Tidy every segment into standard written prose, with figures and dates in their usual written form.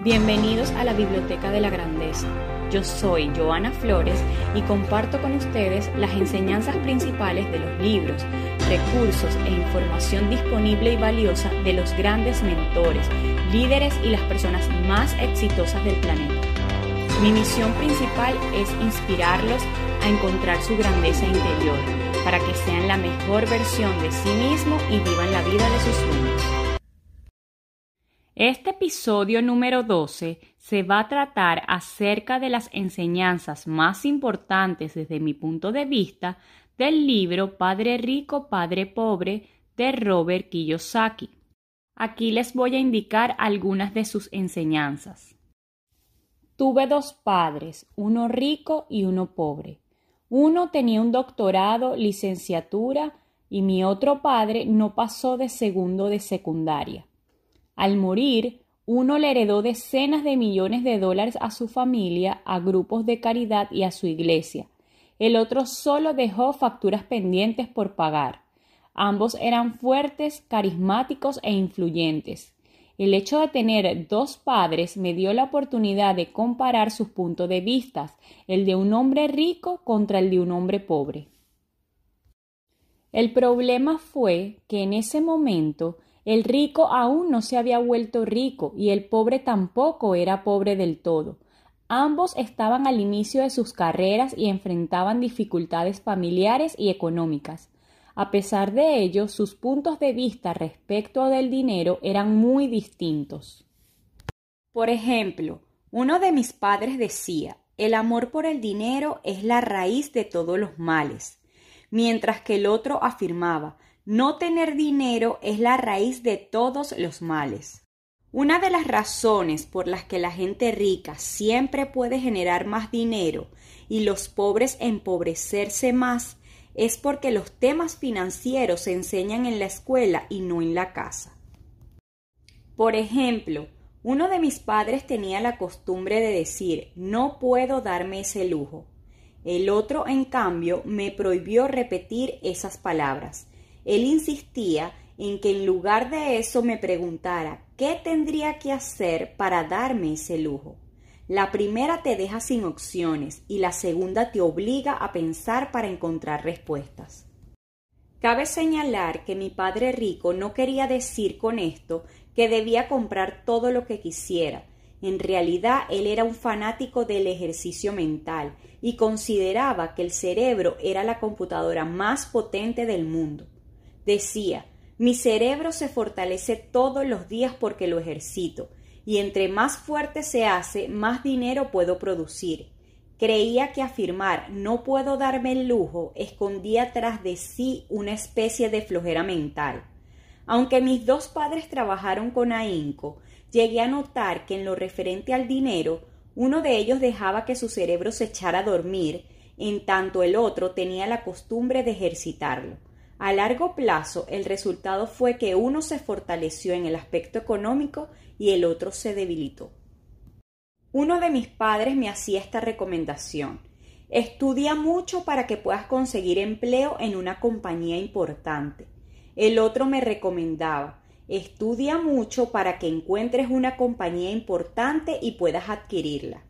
Bienvenidos a la Biblioteca de la Grandeza. Yo soy Joana Flores y comparto con ustedes las enseñanzas principales de los libros, recursos e información disponible y valiosa de los grandes mentores, líderes y las personas más exitosas del planeta. Mi misión principal es inspirarlos a encontrar su grandeza interior, para que sean la mejor versión de sí mismos y vivan la vida de sus sueños. Este episodio número 12 se va a tratar acerca de las enseñanzas más importantes desde mi punto de vista del libro Padre Rico, Padre Pobre de Robert Kiyosaki. Aquí les voy a indicar algunas de sus enseñanzas. Tuve dos padres, uno rico y uno pobre. Uno tenía un doctorado, licenciatura, y mi otro padre no pasó de segundo de secundaria. Al morir, uno le heredó decenas de millones de dólares a su familia, a grupos de caridad y a su iglesia. El otro solo dejó facturas pendientes por pagar. Ambos eran fuertes, carismáticos e influyentes. El hecho de tener dos padres me dio la oportunidad de comparar sus puntos de vista, el de un hombre rico contra el de un hombre pobre. El problema fue que en ese momento el rico aún no se había vuelto rico y el pobre tampoco era pobre del todo. Ambos estaban al inicio de sus carreras y enfrentaban dificultades familiares y económicas. A pesar de ello, sus puntos de vista respecto del dinero eran muy distintos. Por ejemplo, uno de mis padres decía: el amor por el dinero es la raíz de todos los males, mientras que el otro afirmaba: no tener dinero es la raíz de todos los males. Una de las razones por las que la gente rica siempre puede generar más dinero y los pobres empobrecerse más es porque los temas financieros se enseñan en la escuela y no en la casa. Por ejemplo, uno de mis padres tenía la costumbre de decir: no puedo darme ese lujo. El otro, en cambio, me prohibió repetir esas palabras. Él insistía en que en lugar de eso me preguntara qué tendría que hacer para darme ese lujo. La primera te deja sin opciones y la segunda te obliga a pensar para encontrar respuestas. Cabe señalar que mi padre rico no quería decir con esto que debía comprar todo lo que quisiera. En realidad, él era un fanático del ejercicio mental y consideraba que el cerebro era la computadora más potente del mundo. Decía: mi cerebro se fortalece todos los días porque lo ejercito, y entre más fuerte se hace, más dinero puedo producir. Creía que afirmar no puedo darme el lujo escondía tras de sí una especie de flojera mental. Aunque mis dos padres trabajaron con ahínco, llegué a notar que en lo referente al dinero, uno de ellos dejaba que su cerebro se echara a dormir, en tanto el otro tenía la costumbre de ejercitarlo. A largo plazo, el resultado fue que uno se fortaleció en el aspecto económico y el otro se debilitó. Uno de mis padres me hacía esta recomendación: estudia mucho para que puedas conseguir empleo en una compañía importante. El otro me recomendaba: estudia mucho para que encuentres una compañía importante y puedas adquirirla.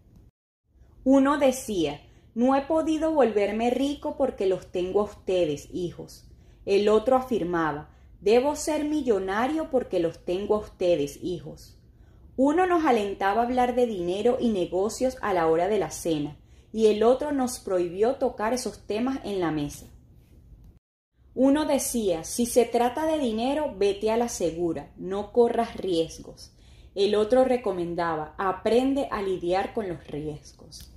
Uno decía: no he podido volverme rico porque los tengo a ustedes, hijos. El otro afirmaba: debo ser millonario porque los tengo a ustedes, hijos. Uno nos alentaba a hablar de dinero y negocios a la hora de la cena, y el otro nos prohibió tocar esos temas en la mesa. Uno decía: si se trata de dinero, vete a la segura, no corras riesgos. El otro recomendaba: aprende a lidiar con los riesgos.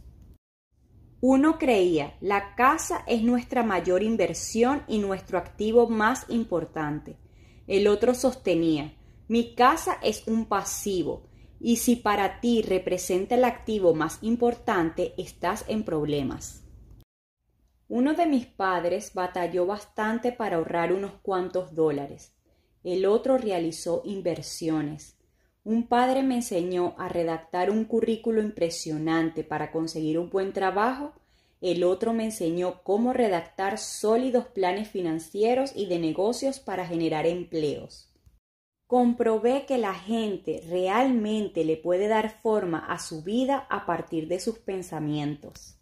Uno creía: la casa es nuestra mayor inversión y nuestro activo más importante. El otro sostenía: mi casa es un pasivo, y si para ti representa el activo más importante, estás en problemas. Uno de mis padres batalló bastante para ahorrar unos cuantos dólares. El otro realizó inversiones. Un padre me enseñó a redactar un currículo impresionante para conseguir un buen trabajo. El otro me enseñó cómo redactar sólidos planes financieros y de negocios para generar empleos. Comprobé que la gente realmente le puede dar forma a su vida a partir de sus pensamientos.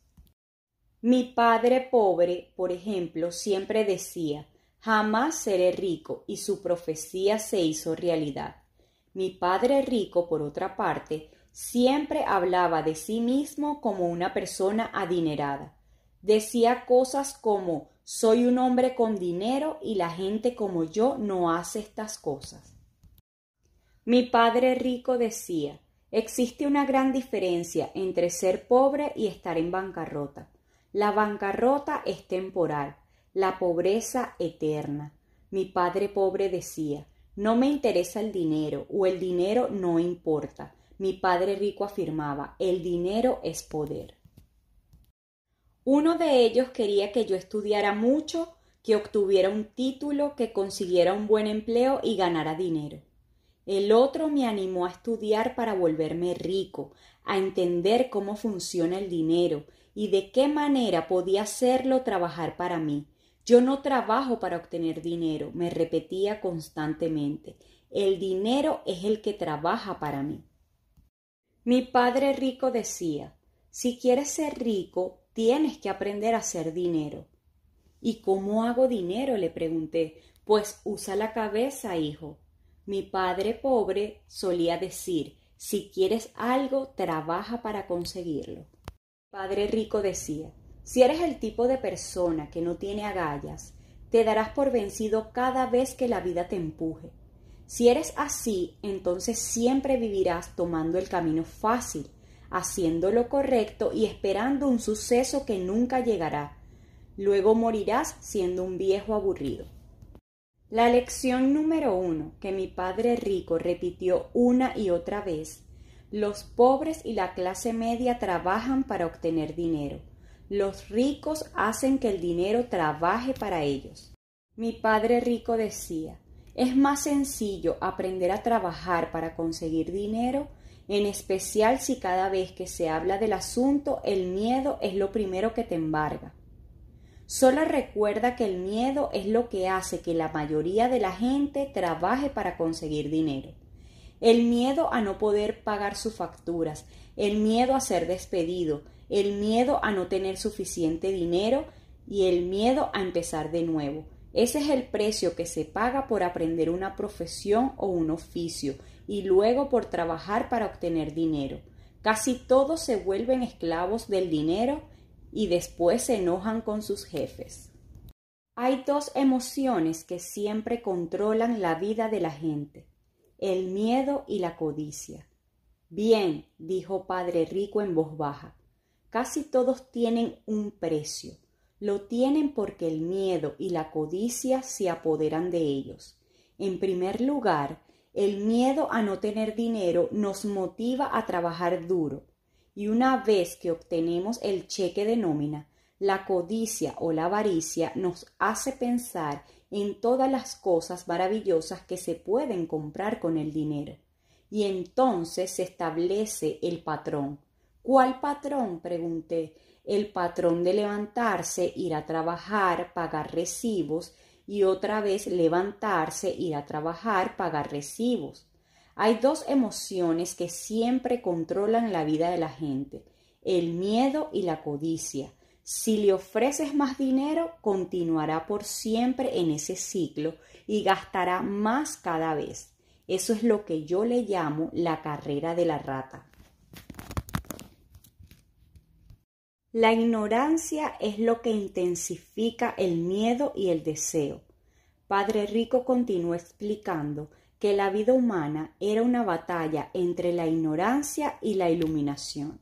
Mi padre pobre, por ejemplo, siempre decía, jamás seré rico, y su profecía se hizo realidad. Mi padre rico, por otra parte, siempre hablaba de sí mismo como una persona adinerada. Decía cosas como, soy un hombre con dinero y la gente como yo no hace estas cosas. Mi padre rico decía, existe una gran diferencia entre ser pobre y estar en bancarrota. La bancarrota es temporal, la pobreza eterna. Mi padre pobre decía, no me interesa el dinero o el dinero no importa. Mi padre rico afirmaba, el dinero es poder. Uno de ellos quería que yo estudiara mucho, que obtuviera un título, que consiguiera un buen empleo y ganara dinero. El otro me animó a estudiar para volverme rico, a entender cómo funciona el dinero y de qué manera podía hacerlo trabajar para mí. Yo no trabajo para obtener dinero, me repetía constantemente. El dinero es el que trabaja para mí. Mi padre rico decía, si quieres ser rico, tienes que aprender a hacer dinero. ¿Y cómo hago dinero?, le pregunté. Pues usa la cabeza, hijo. Mi padre pobre solía decir, si quieres algo, trabaja para conseguirlo. Mi padre rico decía, si eres el tipo de persona que no tiene agallas, te darás por vencido cada vez que la vida te empuje. Si eres así, entonces siempre vivirás tomando el camino fácil, haciendo lo correcto y esperando un suceso que nunca llegará. Luego morirás siendo un viejo aburrido. La lección número 1 que mi padre rico repitió una y otra vez: los pobres y la clase media trabajan para obtener dinero. Los ricos hacen que el dinero trabaje para ellos. Mi padre rico decía, es más sencillo aprender a trabajar para conseguir dinero, en especial si cada vez que se habla del asunto el miedo es lo primero que te embarga. Solo recuerda que el miedo es lo que hace que la mayoría de la gente trabaje para conseguir dinero. El miedo a no poder pagar sus facturas, el miedo a ser despedido, el miedo a no tener suficiente dinero y el miedo a empezar de nuevo. Ese es el precio que se paga por aprender una profesión o un oficio y luego por trabajar para obtener dinero. Casi todos se vuelven esclavos del dinero y después se enojan con sus jefes. Hay dos emociones que siempre controlan la vida de la gente: el miedo y la codicia. Bien, dijo Padre Rico en voz baja, casi todos tienen un precio. Lo tienen porque el miedo y la codicia se apoderan de ellos. En primer lugar, el miedo a no tener dinero nos motiva a trabajar duro. Y una vez que obtenemos el cheque de nómina, la codicia o la avaricia nos hace pensar en todas las cosas maravillosas que se pueden comprar con el dinero. Y entonces se establece el patrón. ¿Cuál patrón?, pregunté. El patrón de levantarse, ir a trabajar, pagar recibos y otra vez levantarse, ir a trabajar, pagar recibos. Hay dos emociones que siempre controlan la vida de la gente: el miedo y la codicia. Si le ofreces más dinero, continuará por siempre en ese ciclo y gastará más cada vez. Eso es lo que yo le llamo la carrera de la rata. La ignorancia es lo que intensifica el miedo y el deseo. Padre Rico continuó explicando que la vida humana era una batalla entre la ignorancia y la iluminación.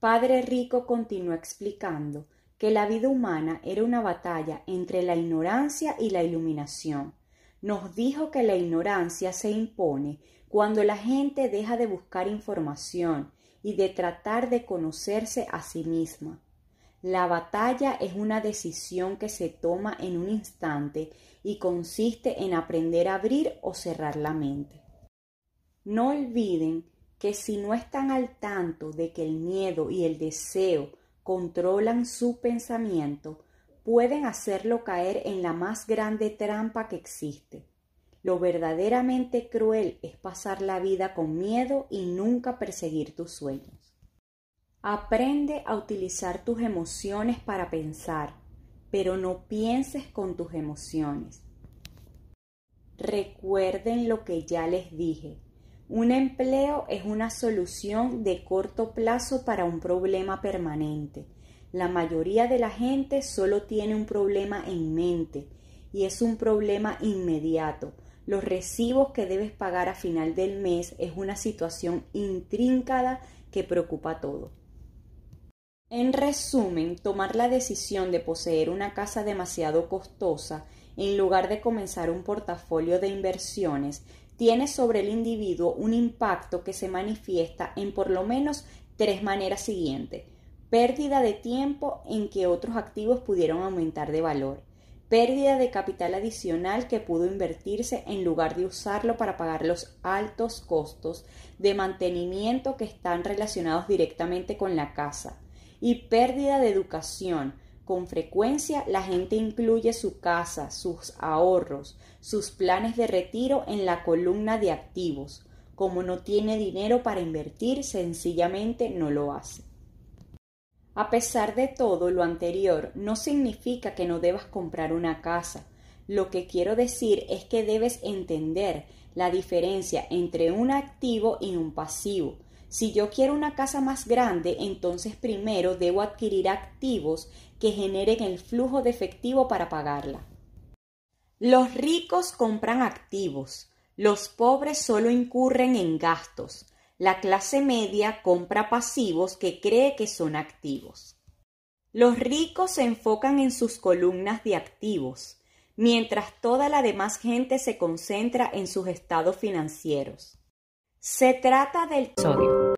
Padre Rico continuó explicando que la vida humana era una batalla entre la ignorancia y la iluminación. Nos dijo que la ignorancia se impone cuando la gente deja de buscar información y de tratar de conocerse a sí misma. La batalla es una decisión que se toma en un instante y consiste en aprender a abrir o cerrar la mente. No olviden que si no están al tanto de que el miedo y el deseo controlan su pensamiento, pueden hacerlo caer en la más grande trampa que existe, Lo verdaderamente cruel es pasar la vida con miedo y nunca perseguir tus sueños. Aprende a utilizar tus emociones para pensar, pero no pienses con tus emociones. Recuerden lo que ya les dije. Un empleo es una solución de corto plazo para un problema permanente. La mayoría de la gente solo tiene un problema en mente y es un problema inmediato. Los recibos que debes pagar a final del mes es una situación intrincada que preocupa a todos. En resumen, tomar la decisión de poseer una casa demasiado costosa en lugar de comenzar un portafolio de inversiones tiene sobre el individuo un impacto que se manifiesta en por lo menos 3 maneras siguientes: pérdida de tiempo en que otros activos pudieron aumentar de valor, pérdida de capital adicional que pudo invertirse en lugar de usarlo para pagar los altos costos de mantenimiento que están relacionados directamente con la casa, y pérdida de educación. Con frecuencia la gente incluye su casa, sus ahorros, sus planes de retiro en la columna de activos. Como no tiene dinero para invertir, sencillamente no lo hace. A pesar de todo lo anterior, no significa que no debas comprar una casa. Lo que quiero decir es que debes entender la diferencia entre un activo y un pasivo. Si yo quiero una casa más grande, entonces primero debo adquirir activos que generen el flujo de efectivo para pagarla. Los ricos compran activos, los pobres solo incurren en gastos. La clase media compra pasivos que cree que son activos. Los ricos se enfocan en sus columnas de activos, mientras toda la demás gente se concentra en sus estados financieros. Se trata del episodio.